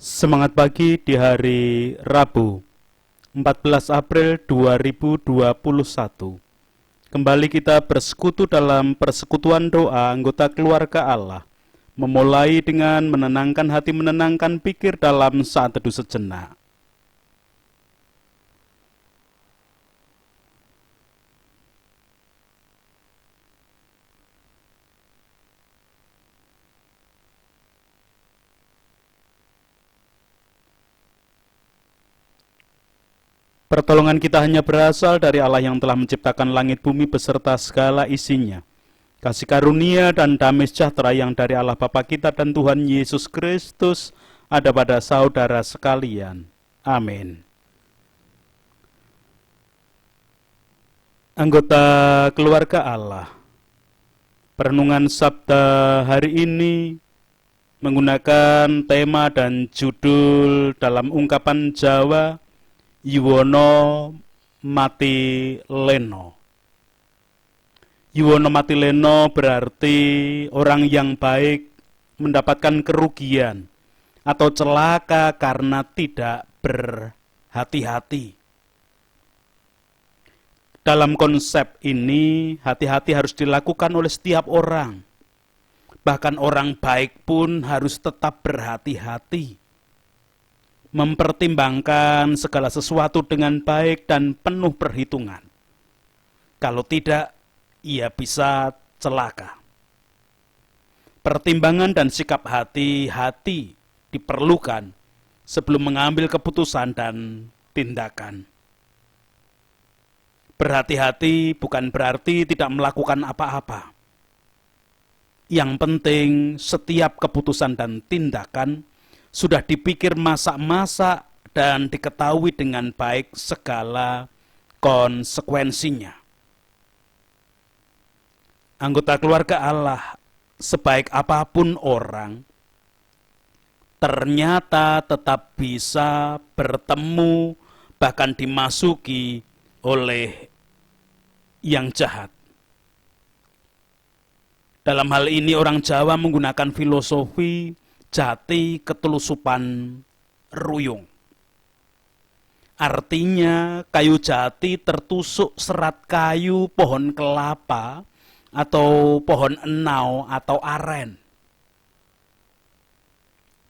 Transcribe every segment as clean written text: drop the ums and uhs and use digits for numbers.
Semangat pagi di hari Rabu, 14 April 2021. Kembali kita bersekutu dalam persekutuan doa anggota keluarga Allah. Memulai dengan menenangkan hati, menenangkan pikir dalam saat teduh sejenak. Pertolongan kita hanya berasal dari Allah yang telah menciptakan langit bumi beserta segala isinya. Kasih karunia dan damai sejahtera yang dari Allah Bapa kita dan Tuhan Yesus Kristus ada pada saudara sekalian. Amin. Anggota keluarga Allah, perenungan Sabda hari ini menggunakan tema dan judul dalam ungkapan Jawa Yuwono mati leno. Yuwono mati leno berarti orang yang baik mendapatkan kerugian atau celaka karena tidak berhati-hati. Dalam konsep ini, hati-hati harus dilakukan oleh setiap orang. Bahkan orang baik pun harus tetap berhati-hati, mempertimbangkan segala sesuatu dengan baik dan penuh perhitungan. Kalau tidak, ia bisa celaka. Pertimbangan dan sikap hati-hati diperlukan sebelum mengambil keputusan dan tindakan. Berhati-hati bukan berarti tidak melakukan apa-apa. Yang penting setiap keputusan dan tindakan sudah dipikir masak-masak dan diketahui dengan baik segala konsekuensinya. Anggota keluarga Allah, sebaik apapun orang, ternyata tetap bisa bertemu, bahkan dimasuki oleh yang jahat. Dalam hal ini orang Jawa menggunakan filosofi jati ketelusupan ruyung. Artinya kayu jati tertusuk serat kayu pohon kelapa atau pohon enau atau aren.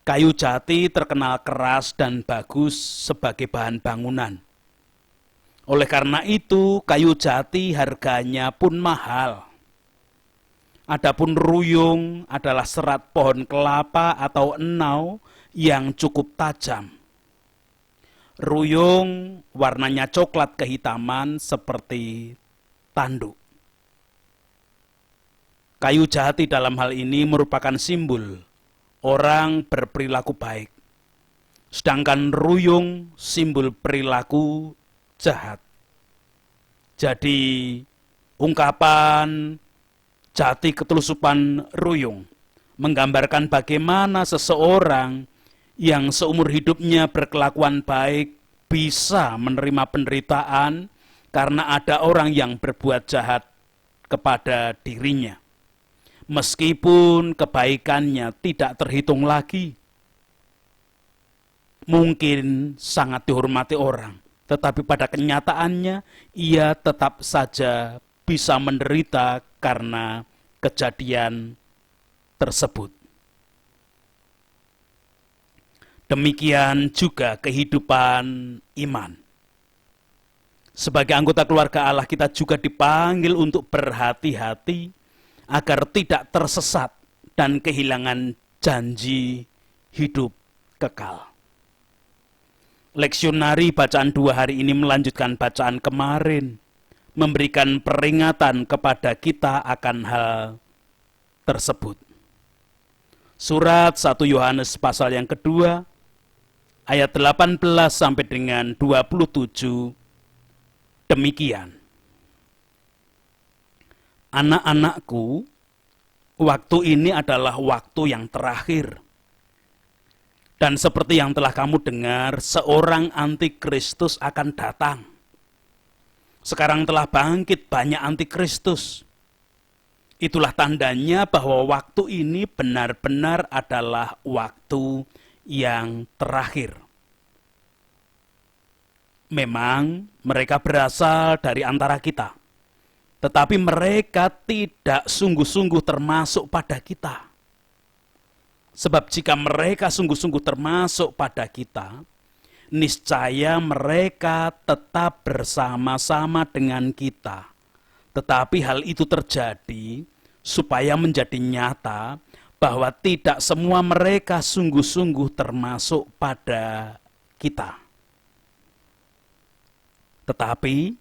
Kayu jati terkenal keras dan bagus sebagai bahan bangunan. Oleh karena itu kayu jati harganya pun mahal. Adapun ruyung adalah serat pohon kelapa atau enau yang cukup tajam. Ruyung warnanya coklat kehitaman seperti tanduk. Kayu jati dalam hal ini merupakan simbol orang berperilaku baik. Sedangkan ruyung simbol perilaku jahat. Jadi ungkapan jati ketelusupan ruyung menggambarkan bagaimana seseorang yang seumur hidupnya berkelakuan baik bisa menerima penderitaan karena ada orang yang berbuat jahat kepada dirinya. Meskipun kebaikannya tidak terhitung lagi, mungkin sangat dihormati orang, tetapi pada kenyataannya ia tetap saja bisa menderita karena kejadian tersebut. Demikian juga kehidupan iman. Sebagai anggota keluarga Allah, kita juga dipanggil untuk berhati-hati agar tidak tersesat dan kehilangan janji hidup kekal. Leksionari bacaan 2 hari ini melanjutkan bacaan kemarin, memberikan peringatan kepada kita akan hal tersebut. Surat 1 Yohanes pasal yang kedua, ayat 18 sampai dengan 27, demikian. Anak-anakku, waktu ini adalah waktu yang terakhir. Dan seperti yang telah kamu dengar, seorang antikristus akan datang. Sekarang telah bangkit banyak antikristus. Itulah tandanya bahwa waktu ini benar-benar adalah waktu yang terakhir. Memang mereka berasal dari antara kita, tetapi mereka tidak sungguh-sungguh termasuk pada kita. Sebab jika mereka sungguh-sungguh termasuk pada kita, niscaya mereka tetap bersama-sama dengan kita. Tetapi hal itu terjadi supaya menjadi nyata bahwa tidak semua mereka sungguh-sungguh termasuk pada kita. Tetapi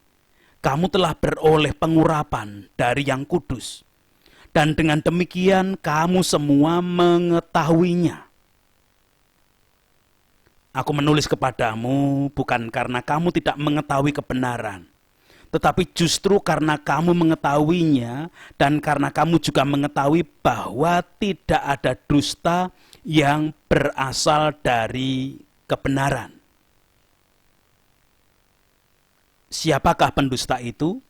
kamu telah beroleh pengurapan dari Yang Kudus, dan dengan demikian kamu semua mengetahuinya. Aku menulis kepadamu bukan karena kamu tidak mengetahui kebenaran, tetapi justru karena kamu mengetahuinya dan karena kamu juga mengetahui bahwa tidak ada dusta yang berasal dari kebenaran. Siapakah pendusta itu?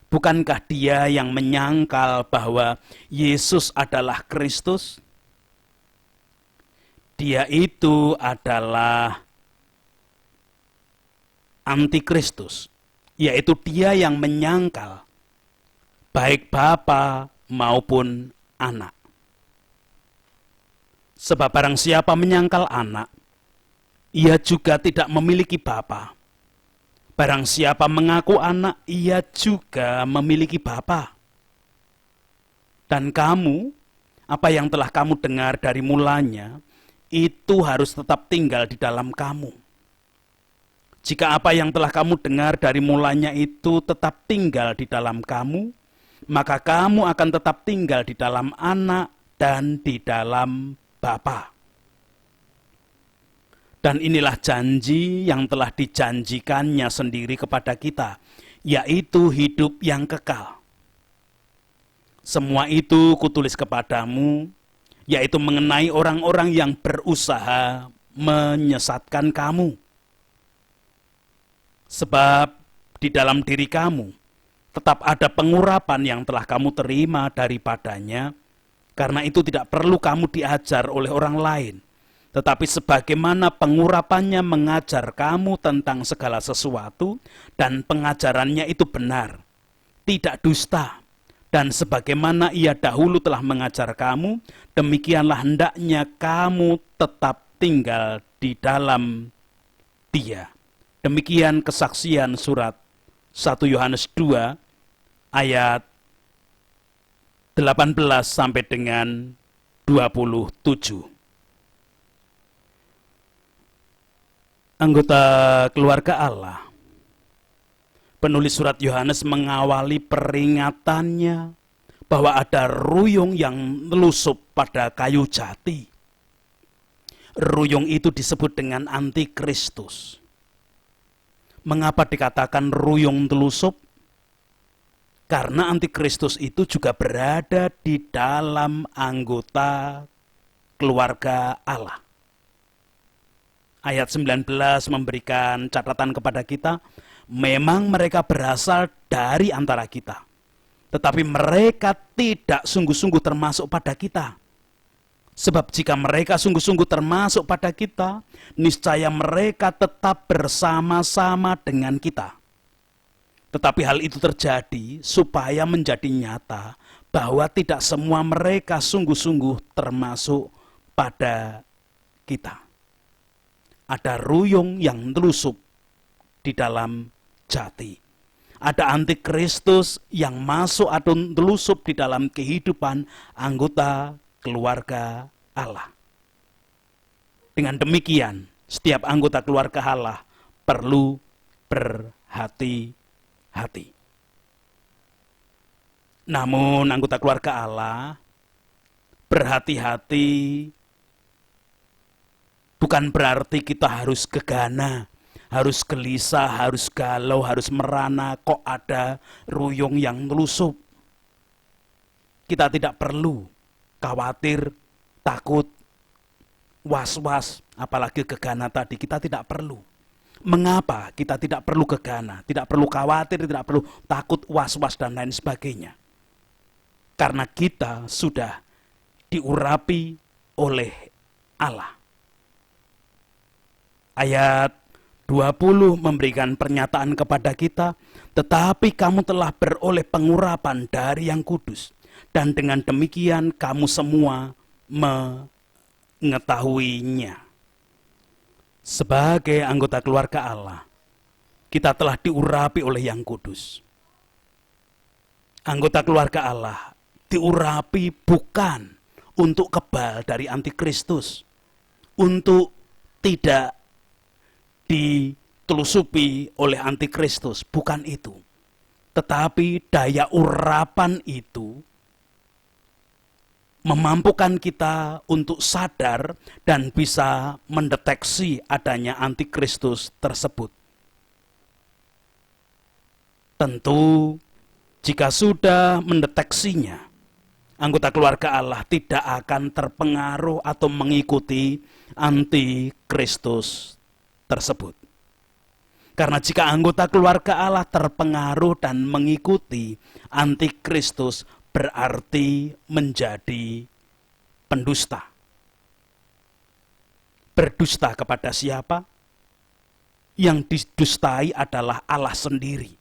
Bukankah dia yang menyangkal bahwa Yesus adalah Kristus? Dia itu adalah antikristus, yaitu dia yang menyangkal baik Bapa maupun Anak. Sebab barang siapa menyangkal Anak, ia juga tidak memiliki Bapa. Barang siapa mengaku Anak, ia juga memiliki Bapa. Dan kamu, apa yang telah kamu dengar dari mulanya, itu harus tetap tinggal di dalam kamu. Jika apa yang telah kamu dengar dari mulanya itu tetap tinggal di dalam kamu, maka kamu akan tetap tinggal di dalam Anak dan di dalam Bapa. Dan inilah janji yang telah dijanjikannya sendiri kepada kita, yaitu hidup yang kekal. Semua itu kutulis kepadamu, yaitu mengenai orang-orang yang berusaha menyesatkan kamu. Sebab di dalam diri kamu tetap ada pengurapan yang telah kamu terima daripadanya, karena itu tidak perlu kamu diajar oleh orang lain. Tetapi sebagaimana pengurapannya mengajar kamu tentang segala sesuatu, dan pengajarannya itu benar, tidak dusta, dan sebagaimana ia dahulu telah mengajar kamu, demikianlah hendaknya kamu tetap tinggal di dalam Dia. Demikian kesaksian surat 1 Yohanes 2 ayat 18 sampai dengan 27. Anggota keluarga Allah, penulis surat Yohanes mengawali peringatannya bahwa ada ruyung yang melusup pada kayu jati. Ruyung itu disebut dengan antikristus. Mengapa dikatakan ruyung telusup? Karena antikristus itu juga berada di dalam anggota keluarga Allah. Ayat 19 memberikan catatan kepada kita, memang mereka berasal dari antara kita, tetapi mereka tidak sungguh-sungguh termasuk pada kita. Sebab jika mereka sungguh-sungguh termasuk pada kita, niscaya mereka tetap bersama-sama dengan kita. Tetapi hal itu terjadi supaya menjadi nyata bahwa tidak semua mereka sungguh-sungguh termasuk pada kita. Ada ruyung yang telusup di dalam jati. Ada antikristus yang masuk atau telusup di dalam kehidupan anggota keluarga Allah. Dengan demikian, setiap anggota keluarga Allah perlu berhati-hati. Namun anggota keluarga Allah berhati-hati bukan berarti kita harus gegana, harus gelisah, harus galau, harus merana, kok ada ruyung yang melusup. Kita tidak perlu khawatir, takut, was-was, apalagi gegana tadi, kita tidak perlu. Mengapa kita tidak perlu gegana, tidak perlu khawatir, tidak perlu takut, was-was, dan lain sebagainya? Karena kita sudah diurapi oleh Allah. Ayat 20 memberikan pernyataan kepada kita, tetapi kamu telah beroleh pengurapan dari Yang Kudus, dan dengan demikian kamu semua mengetahuinya. Sebagai anggota keluarga Allah, kita telah diurapi oleh Yang Kudus. Anggota keluarga Allah diurapi bukan untuk kebal dari antikristus, untuk tidak ditelusupi oleh antikristus, bukan itu. Tetapi daya urapan itu memampukan kita untuk sadar dan bisa mendeteksi adanya antikristus tersebut. Tentu jika sudah mendeteksinya, anggota keluarga Allah tidak akan terpengaruh atau mengikuti antikristus tersebut. Karena jika anggota keluarga Allah terpengaruh dan mengikuti antikristus, berarti menjadi pendusta. Berdusta kepada siapa? Yang didustai adalah Allah sendiri.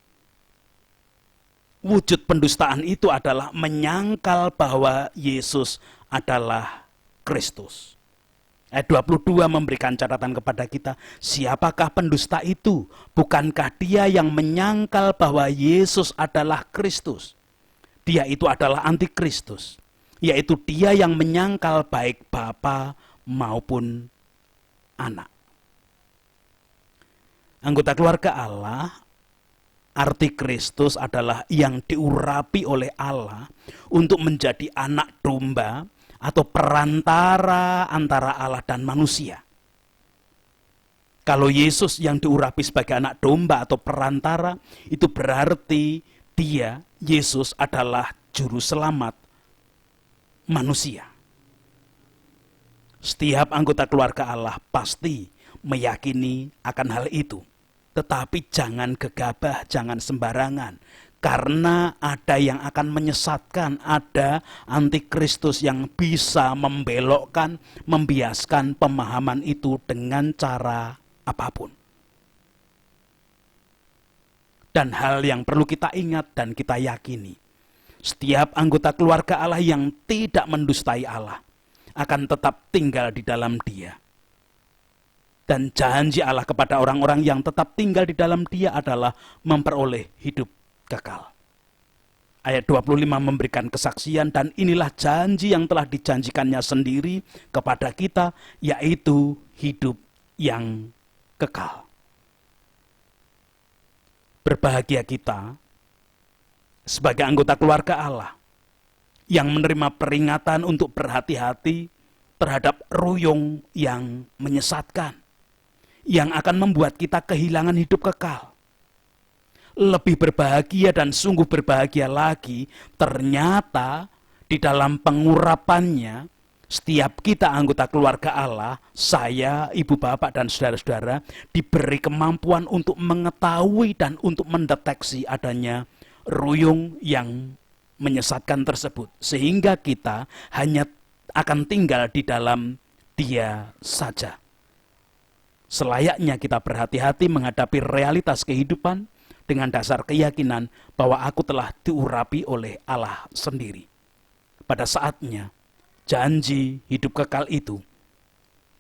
Wujud pendustaan itu adalah menyangkal bahwa Yesus adalah Kristus. Ayat 22 memberikan catatan kepada kita, siapakah pendusta itu? Bukankah dia yang menyangkal bahwa Yesus adalah Kristus? Dia itu adalah antikristus, yaitu dia yang menyangkal baik Bapa maupun Anak. Anggota keluarga Allah, arti Kristus adalah yang diurapi oleh Allah untuk menjadi anak domba atau perantara antara Allah dan manusia. Kalau Yesus yang diurapi sebagai anak domba atau perantara, itu berarti dia, Yesus adalah juru selamat manusia. Setiap anggota keluarga Allah pasti meyakini akan hal itu. Tetapi jangan gegabah, jangan sembarangan. Karena ada yang akan menyesatkan, ada antikristus yang bisa membelokkan, membiaskan pemahaman itu dengan cara apapun. Dan hal yang perlu kita ingat dan kita yakini, setiap anggota keluarga Allah yang tidak mendustai Allah akan tetap tinggal di dalam Dia. Dan janji Allah kepada orang-orang yang tetap tinggal di dalam Dia adalah memperoleh hidup kekal. Ayat 25 memberikan kesaksian, dan inilah janji yang telah dijanjikannya sendiri kepada kita, yaitu hidup yang kekal. Berbahagia kita sebagai anggota keluarga Allah yang menerima peringatan untuk berhati-hati terhadap ruyung yang menyesatkan, yang akan membuat kita kehilangan hidup kekal. Lebih berbahagia dan sungguh berbahagia lagi, ternyata di dalam pengurapannya, setiap kita anggota keluarga Allah, saya, ibu bapak dan saudara-saudara, diberi kemampuan untuk mengetahui dan untuk mendeteksi adanya ruyung yang menyesatkan tersebut. Sehingga kita hanya akan tinggal di dalam Dia saja. Selayaknya kita berhati-hati menghadapi realitas kehidupan dengan dasar keyakinan bahwa aku telah diurapi oleh Allah sendiri. Pada saatnya, janji hidup kekal itu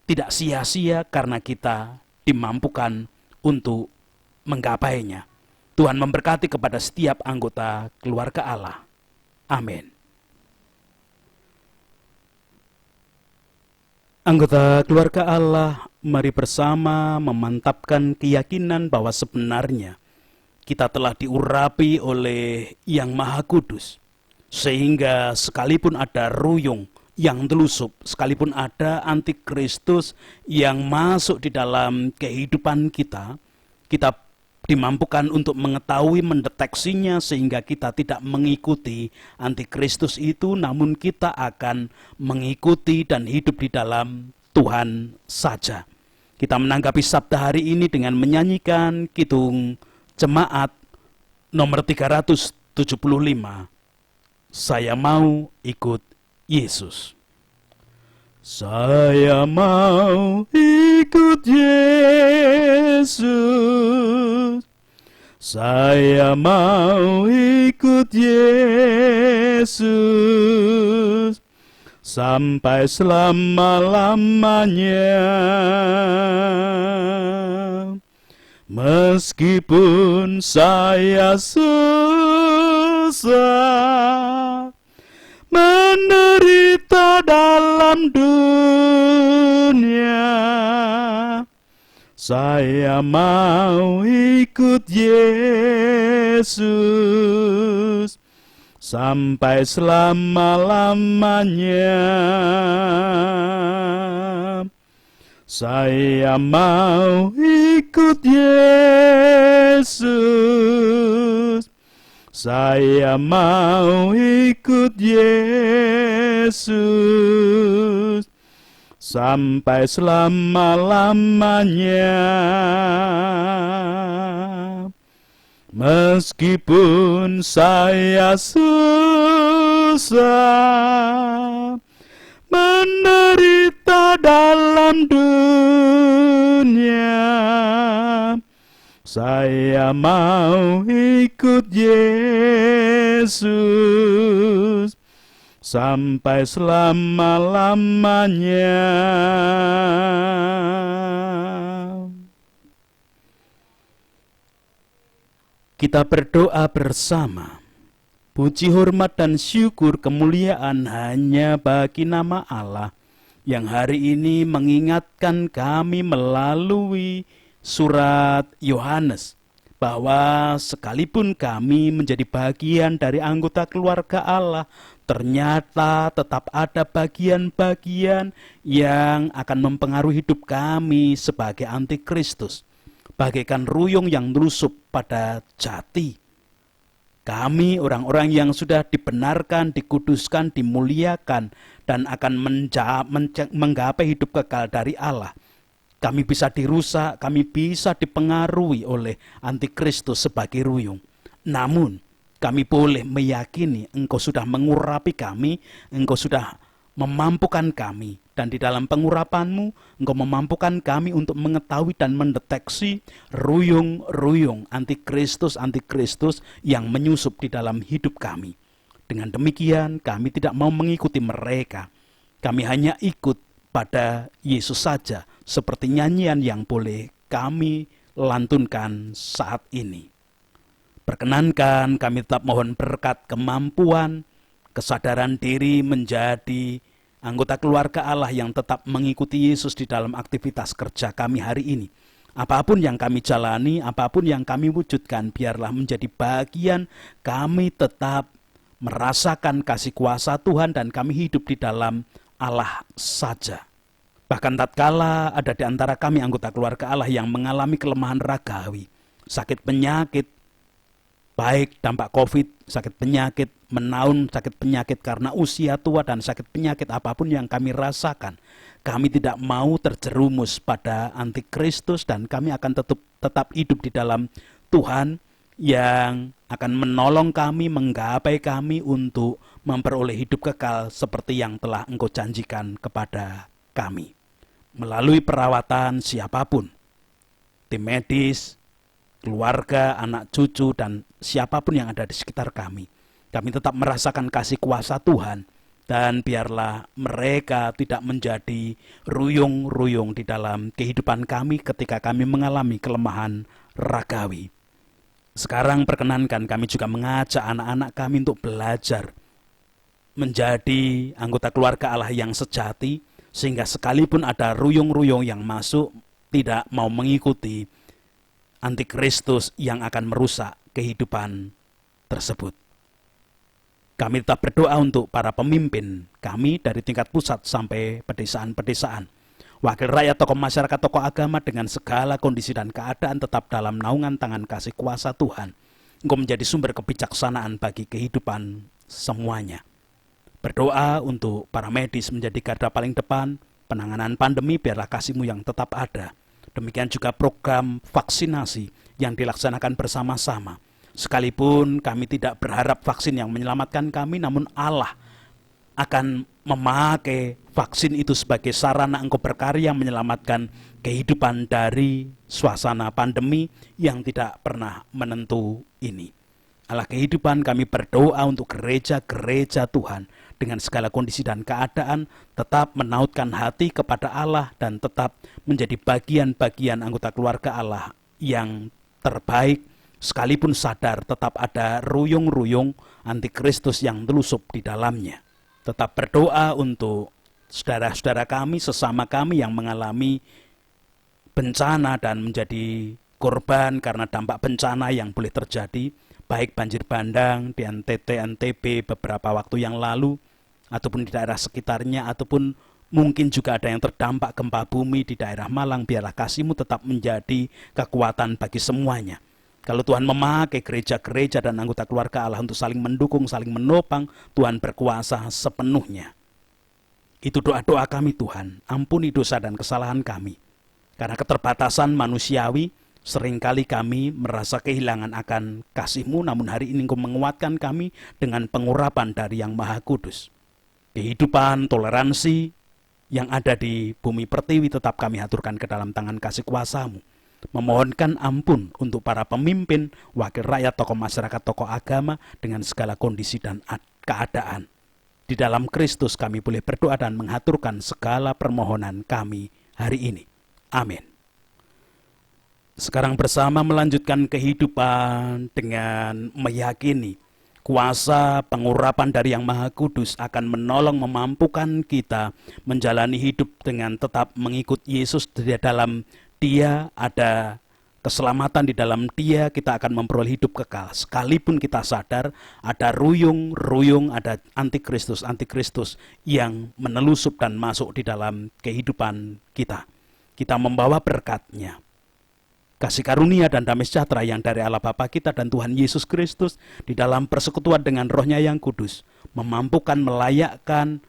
tidak sia-sia karena kita dimampukan untuk menggapainya. Tuhan memberkati kepada setiap anggota keluarga Allah. Amin. Anggota keluarga Allah, mari bersama memantapkan keyakinan bahwa sebenarnya kita telah diurapi oleh Yang Maha Kudus. Sehingga sekalipun ada ruyung yang telusup, sekalipun ada antikristus yang masuk di dalam kehidupan kita, kita dimampukan untuk mengetahui, mendeteksinya sehingga kita tidak mengikuti antikristus itu, namun kita akan mengikuti dan hidup di dalam Tuhan saja. Kita menanggapi sabda hari ini dengan menyanyikan kidung jemaat nomor 375. Saya mau ikut Yesus. Saya mau ikut Yesus. Saya mau ikut Yesus sampai selama-lamanya. Meskipun saya susah menderita dalam dunia, saya mau ikut Yesus sampai selama-lamanya. Saya mau ikut Yesus. Saya mau ikut Yesus sampai selama-lamanya. Meskipun saya susah menderita dalam dunia, saya mau ikut Yesus sampai selama-lamanya. Kita berdoa bersama. Puji, hormat, dan syukur kemuliaan hanya bagi nama Allah yang hari ini mengingatkan kami melalui surat Yohanes bahwa sekalipun kami menjadi bagian dari anggota keluarga Allah, ternyata tetap ada bagian-bagian yang akan mempengaruhi hidup kami sebagai antikristus, bagaikan ruyung yang melusup pada jati. Kami orang-orang yang sudah dibenarkan, dikuduskan, dimuliakan, dan akan menggapai hidup kekal dari Allah. Kami bisa dirusak, kami bisa dipengaruhi oleh antikristus sebagai ruyung. Namun, kami boleh meyakini Engkau sudah mengurapi kami, Engkau sudah memampukan kami, dan di dalam pengurapanmu, Engkau memampukan kami untuk mengetahui dan mendeteksi ruyung-ruyung antikristus yang menyusup di dalam hidup kami. Dengan demikian, kami tidak mau mengikuti mereka. Kami hanya ikut pada Yesus saja, seperti nyanyian yang boleh kami lantunkan saat ini. Perkenankan kami tetap mohon berkat kemampuan, kesadaran diri menjadi anggota keluarga Allah yang tetap mengikuti Yesus di dalam aktivitas kerja kami hari ini. Apapun yang kami jalani, apapun yang kami wujudkan, biarlah menjadi bagian kami tetap merasakan kasih kuasa Tuhan dan kami hidup di dalam Allah saja. Bahkan tatkala ada di antara kami anggota keluarga Allah yang mengalami kelemahan ragawi, sakit penyakit, baik dampak COVID, sakit penyakit, menaun sakit penyakit karena usia tua dan sakit penyakit apapun yang kami rasakan, kami tidak mau terjerumus pada antikristus dan kami akan tetap hidup di dalam Tuhan yang akan menolong kami, menggapai kami untuk memperoleh hidup kekal seperti yang telah Engkau janjikan kepada kami. Melalui perawatan siapapun, tim medis, keluarga, anak cucu, dan siapapun yang ada di sekitar kami. Kami tetap merasakan kasih kuasa Tuhan, dan biarlah mereka tidak menjadi ruyung-ruyung di dalam kehidupan kami ketika kami mengalami kelemahan ragawi. Sekarang perkenankan kami juga mengajak anak-anak kami untuk belajar menjadi anggota keluarga Allah yang sejati, sehingga sekalipun ada ruyung-ruyung yang masuk, tidak mau mengikuti antikristus yang akan merusak kehidupan tersebut. Kami tetap berdoa untuk para pemimpin kami dari tingkat pusat sampai pedesaan-pedesaan. Wakil rakyat, tokoh masyarakat, tokoh agama dengan segala kondisi dan keadaan tetap dalam naungan tangan kasih kuasa Tuhan. Engkau menjadi sumber kebijaksanaan bagi kehidupan semuanya. Berdoa untuk para medis menjadi garda paling depan, penanganan pandemi biarlah kasih-Mu yang tetap ada. Demikian juga program vaksinasi yang dilaksanakan bersama-sama. Sekalipun kami tidak berharap vaksin yang menyelamatkan kami, namun Allah akan memakai vaksin itu sebagai sarana engkau berkarya menyelamatkan kehidupan dari suasana pandemi yang tidak pernah menentu ini. Allah kehidupan, kami berdoa untuk gereja-gereja Tuhan dengan segala kondisi dan keadaan tetap menautkan hati kepada Allah dan tetap menjadi bagian-bagian anggota keluarga Allah yang terbaik, sekalipun sadar tetap ada ruyung-ruyung antikristus yang telusup di dalamnya. Tetap berdoa untuk saudara-saudara kami, sesama kami yang mengalami bencana dan menjadi korban karena dampak bencana yang boleh terjadi, baik banjir bandang di NTT, NTB beberapa waktu yang lalu, ataupun di daerah sekitarnya, ataupun mungkin juga ada yang terdampak gempa bumi di daerah Malang. Biarlah kasih-Mu tetap menjadi kekuatan bagi semuanya. Kalau Tuhan memakai gereja-gereja dan anggota keluarga Allah untuk saling mendukung, saling menopang, Tuhan berkuasa sepenuhnya. Itu doa-doa kami Tuhan, ampuni dosa dan kesalahan kami. Karena keterbatasan manusiawi, seringkali kami merasa kehilangan akan kasih-Mu, namun hari ini Engkau menguatkan kami dengan pengurapan dari Yang Maha Kudus. Kehidupan, toleransi yang ada di bumi pertiwi tetap kami haturkan ke dalam tangan kasih kuasa-Mu. Memohonkan ampun untuk para pemimpin, wakil rakyat, tokoh masyarakat, tokoh agama dengan segala kondisi dan keadaan. Di dalam Kristus kami boleh berdoa dan menghaturkan segala permohonan kami hari ini. Amin. Sekarang bersama melanjutkan kehidupan dengan meyakini kuasa pengurapan dari Yang Maha Kudus akan menolong memampukan kita menjalani hidup dengan tetap mengikut Yesus. Di dalam Dia ada keselamatan, di dalam Dia kita akan memperoleh hidup kekal. Sekalipun kita sadar ada ruyung-ruyung, ada antikristus yang menelusup dan masuk di dalam kehidupan kita. Kita membawa berkat-Nya, kasih karunia dan damai sejahtera yang dari Allah Bapa kita dan Tuhan Yesus Kristus di dalam persekutuan dengan Roh-Nya yang kudus, memampukan, melayakkan,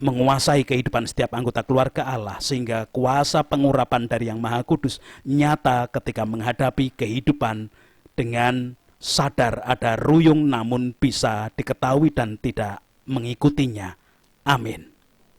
menguasai kehidupan setiap anggota keluarga Allah, sehingga kuasa pengurapan dari Yang Maha Kudus nyata ketika menghadapi kehidupan dengan sadar ada ruyung namun bisa diketahui dan tidak mengikutinya. Amin.